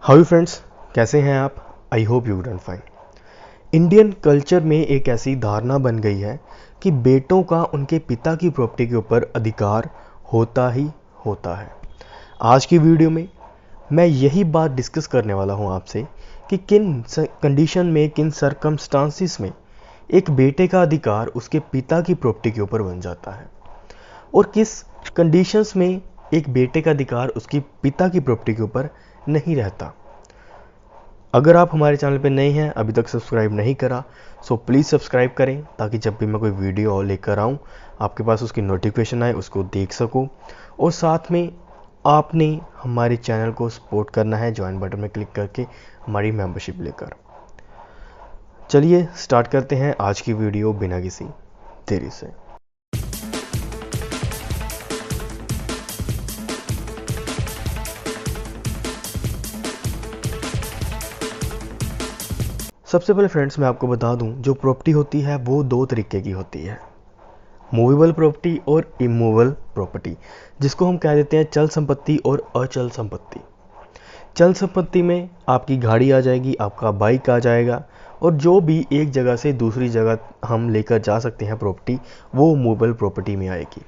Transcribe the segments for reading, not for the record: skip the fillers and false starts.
How friends, कैसे हैं आप? I hope you done fine. Indian culture में एक ऐसी धारणा बन गई है कि बेटों का उनके पिता की प्रॉपर्टी के ऊपर अधिकार होता ही होता है। आज की वीडियो में मैं यही बात डिस्कस करने वाला हूं आपसे कि किन कंडीशन में, किन सर्कमस्टांसिस में एक बेटे का अधिकार उसके पिता की प्रॉपर्टी के ऊपर बन जाता है और किस कंडीशंस में एक बेटे का अधिकार उसकी पिता की प्रॉपर्टी के ऊपर नहीं रहता। अगर आप हमारे चैनल पर नए हैं, अभी तक सब्सक्राइब नहीं करा, सो प्लीज़ सब्सक्राइब करें ताकि जब भी मैं कोई वीडियो लेकर आऊँ आपके पास उसकी नोटिफिकेशन आए, उसको देख सको। और साथ में आपने हमारे चैनल को सपोर्ट करना है ज्वाइन बटन में क्लिक करके हमारी मेंबरशिप लेकर। चलिए स्टार्ट करते हैं आज की वीडियो बिना किसी देरी से। सबसे पहले फ्रेंड्स मैं आपको बता दूं, जो प्रॉपर्टी होती है वो दो तरीके की होती है, मूवेबल प्रॉपर्टी और इमूवेबल प्रॉपर्टी, जिसको हम कह देते हैं चल संपत्ति और अचल संपत्ति। चल संपत्ति में आपकी गाड़ी आ जाएगी, आपका बाइक आ जाएगा, और जो भी एक जगह से दूसरी जगह हम लेकर जा सकते हैं प्रॉपर्टी, वो मूवेबल प्रॉपर्टी में आएगी।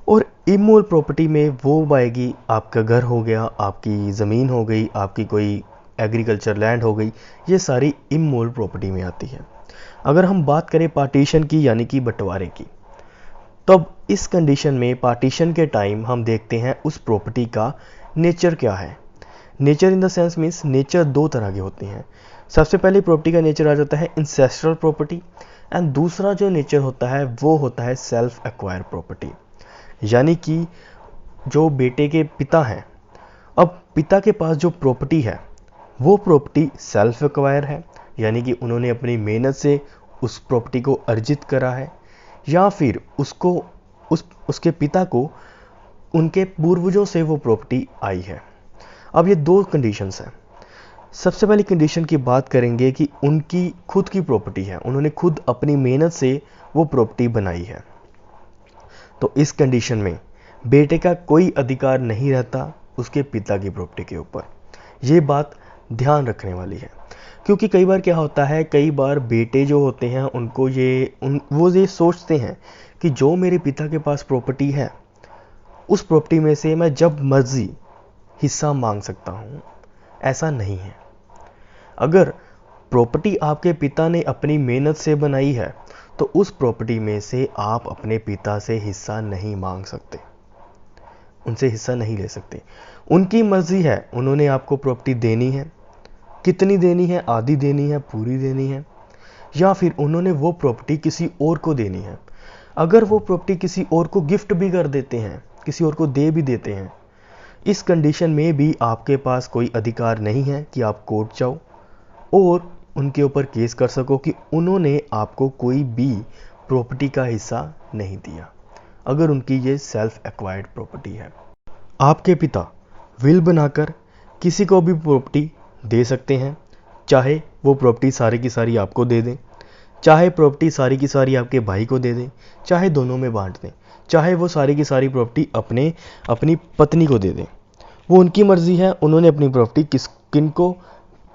और इमूवेबल प्रॉपर्टी में वो आएगी, आपका घर हो गया, आपकी ज़मीन हो गई, आपकी कोई एग्रीकल्चर लैंड हो गई, ये सारी इमूवेबल प्रॉपर्टी में आती है। अगर हम बात करें पार्टीशन की, यानी कि बंटवारे की, तब इस कंडीशन में पार्टीशन के टाइम हम देखते हैं उस प्रॉपर्टी का नेचर क्या है। Nature in the sense means nature दो तरह के होते हैं। सबसे पहले प्रॉपर्टी का नेचर आ जाता है इंसेस्ट्रल प्रॉपर्टी, एंड दूसरा जो नेचर होता है वो होता है सेल्फ एक्वायर प्रॉपर्टी, यानी कि जो बेटे के पिता हैं, अब पिता के पास जो प्रॉपर्टी है वो प्रॉपर्टी सेल्फ एक्वायर है, यानी कि उन्होंने अपनी मेहनत से उस प्रॉपर्टी को अर्जित करा है, या फिर उसके पिता को उनके पूर्वजों से वो प्रॉपर्टी आई है। अब ये दो कंडीशंस हैं। सबसे पहली कंडीशन की बात करेंगे कि उनकी खुद की प्रॉपर्टी है, उन्होंने खुद अपनी मेहनत से वो प्रॉपर्टी बनाई है, तो इस कंडीशन में बेटे का कोई अधिकार नहीं रहता उसके पिता की प्रॉपर्टी के ऊपर। ये बात ध्यान रखने वाली है, क्योंकि कई बार क्या होता है, कई बार बेटे जो होते हैं उनको वो ये सोचते हैं कि जो मेरे पिता के पास प्रॉपर्टी है उस प्रॉपर्टी में से मैं जब मर्जी हिस्सा मांग सकता हूँ। ऐसा नहीं है। अगर प्रॉपर्टी आपके पिता ने अपनी मेहनत से बनाई है तो उस प्रॉपर्टी में से आप अपने पिता से हिस्सा नहीं मांग सकते, उनसे हिस्सा नहीं ले सकते। उनकी मर्जी है, उन्होंने आपको प्रॉपर्टी देनी है, कितनी देनी है, आधी देनी है, पूरी देनी है, या फिर उन्होंने वो प्रॉपर्टी किसी और को देनी है। अगर वो प्रॉपर्टी किसी और को गिफ्ट भी कर देते हैं, किसी और को दे भी देते हैं, इस कंडीशन में भी आपके पास कोई अधिकार नहीं है कि आप कोर्ट जाओ और उनके ऊपर केस कर सको कि उन्होंने आपको कोई भी प्रॉपर्टी का हिस्सा नहीं दिया, अगर उनकी ये सेल्फ एक्वायर्ड प्रॉपर्टी है। आपके पिता विल बनाकर किसी को भी प्रॉपर्टी दे सकते हैं, चाहे वो प्रॉपर्टी सारी की सारी आपको दे दें, चाहे प्रॉपर्टी सारी की सारी आपके भाई को दे दें, चाहे दोनों में बांट दें, चाहे वो सारी की सारी प्रॉपर्टी अपनी पत्नी को दे दें। वो उनकी मर्जी है, उन्होंने अपनी प्रॉपर्टी किन को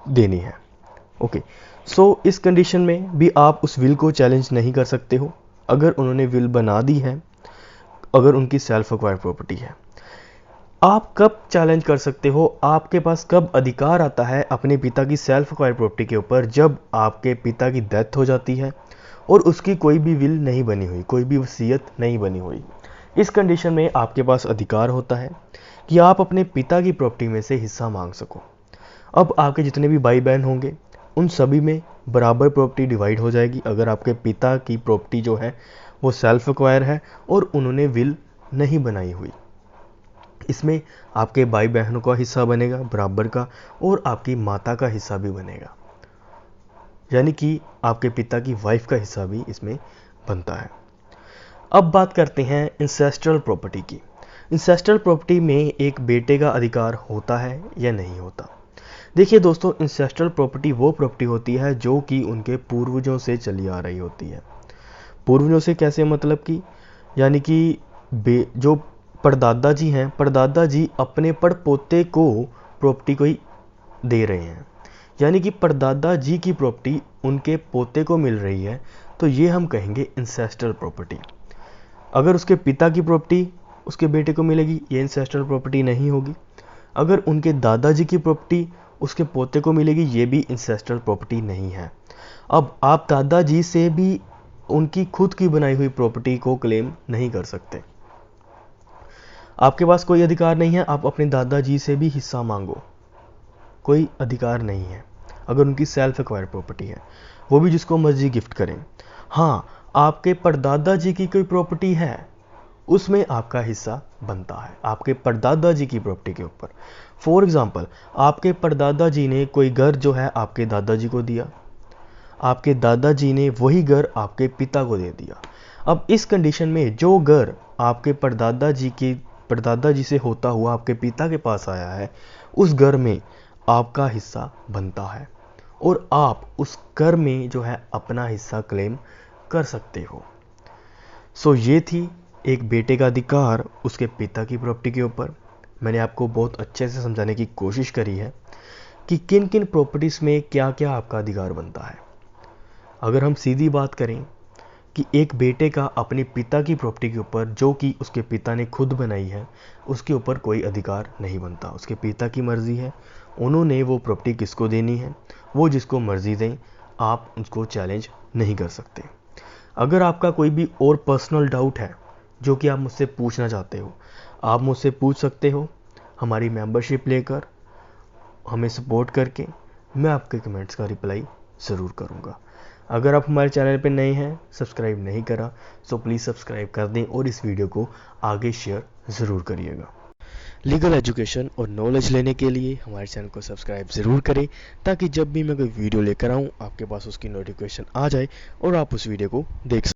देनी है। ओके, सो इस कंडीशन में भी आप उस विल को चैलेंज नहीं कर सकते हो अगर उन्होंने विल बना दी है, अगर उनकी सेल्फ एक्वायर्ड प्रॉपर्टी है। आप कब चैलेंज कर सकते हो, आपके पास कब अधिकार आता है अपने पिता की सेल्फ एक्वायर्ड प्रॉपर्टी के ऊपर? जब आपके पिता की डेथ हो जाती है और उसकी कोई भी विल नहीं बनी हुई, कोई भी वसीयत नहीं बनी हुई। इस कंडीशन में आपके पास अधिकार होता है कि आप अपने पिता की प्रॉपर्टी में से हिस्सा मांग सको। अब आपके जितने भी भाई बहन होंगे उन सभी में बराबर प्रॉपर्टी डिवाइड हो जाएगी, अगर आपके पिता की प्रॉपर्टी जो है वो सेल्फ एक्वायर है और उन्होंने विल नहीं बनाई हुई। इसमें आपके भाई बहनों का हिस्सा बनेगा बराबर का, और आपकी माता का हिस्सा भी बनेगा, यानी कि आपके पिता की वाइफ का हिस्सा भी इसमें बनता है। अब बात करते हैं इंसेस्ट्रल प्रॉपर्टी की। इंसेस्ट्रल प्रॉपर्टी में एक बेटे का अधिकार होता है या नहीं होता? देखिए दोस्तों, इंसेस्ट्रल प्रॉपर्टी वो प्रॉपर्टी होती है जो कि उनके पूर्वजों से चली आ रही होती है। पूर्वजों से कैसे, मतलब कि यानी कि जो परदादा जी हैं, परदादा जी अपने पड़पोते को प्रॉपर्टी कोई दे रहे हैं, यानी कि परदादा जी की प्रॉपर्टी उनके पोते को मिल रही है, तो ये हम कहेंगे इंसेस्टल प्रॉपर्टी। अगर उसके पिता की प्रॉपर्टी उसके बेटे को मिलेगी, ये इंसेस्टल प्रॉपर्टी नहीं होगी। अगर उनके दादाजी की प्रॉपर्टी उसके पोते को मिलेगी, ये भी इंसेस्टल प्रॉपर्टी नहीं है। अब आप दादाजी से भी उनकी खुद की बनाई हुई प्रॉपर्टी को क्लेम नहीं कर सकते। आपके पास कोई अधिकार नहीं है आप अपने दादाजी से भी हिस्सा मांगो, कोई अधिकार नहीं है। अगर उनकी सेल्फ एक्वायर्ड प्रॉपर्टी है, वो भी जिसको मर्जी गिफ्ट करें। हाँ, आपके परदादा जी की कोई प्रॉपर्टी है, उसमें आपका हिस्सा बनता है आपके परदादा जी की प्रॉपर्टी के ऊपर। फॉर एग्जाम्पल, आपके परदादा जी ने कोई घर जो है आपके दादाजी को दिया, आपके दादाजी ने वही घर आपके पिता को दे दिया। अब इस कंडीशन में जो घर आपके परदादा जी से होता हुआ आपके पिता के पास आया है, उस घर में आपका हिस्सा बनता है और आप उस घर में जो है अपना हिस्सा क्लेम कर सकते हो। सो ये थी एक बेटे का अधिकार उसके पिता की प्रॉपर्टी के ऊपर। मैंने आपको बहुत अच्छे से समझाने की कोशिश करी है कि किन किन प्रॉपर्टीज़ में क्या क्या आपका अधिकार बनता है। अगर हम सीधी बात करें कि एक बेटे का अपने पिता की प्रॉपर्टी के ऊपर, जो कि उसके पिता ने खुद बनाई है, उसके ऊपर कोई अधिकार नहीं बनता। उसके पिता की मर्ज़ी है, उन्होंने वो प्रॉपर्टी किसको देनी है, वो जिसको मर्ज़ी दें, आप उसको चैलेंज नहीं कर सकते। अगर आपका कोई भी और पर्सनल डाउट है जो कि आप मुझसे पूछना चाहते हो, आप मुझसे पूछ सकते हो हमारी मेंबरशिप लेकर, हमें सपोर्ट करके। मैं आपके कमेंट्स का रिप्लाई ज़रूर करूँगा। अगर आप हमारे चैनल पर नए हैं, सब्सक्राइब नहीं करा, तो प्लीज़ सब्सक्राइब कर दें और इस वीडियो को आगे शेयर ज़रूर करिएगा। लीगल एजुकेशन और नॉलेज लेने के लिए हमारे चैनल को सब्सक्राइब ज़रूर करें, ताकि जब भी मैं कोई वीडियो लेकर आऊँ आपके पास उसकी नोटिफिकेशन आ जाए और आप उस वीडियो को देख सकें।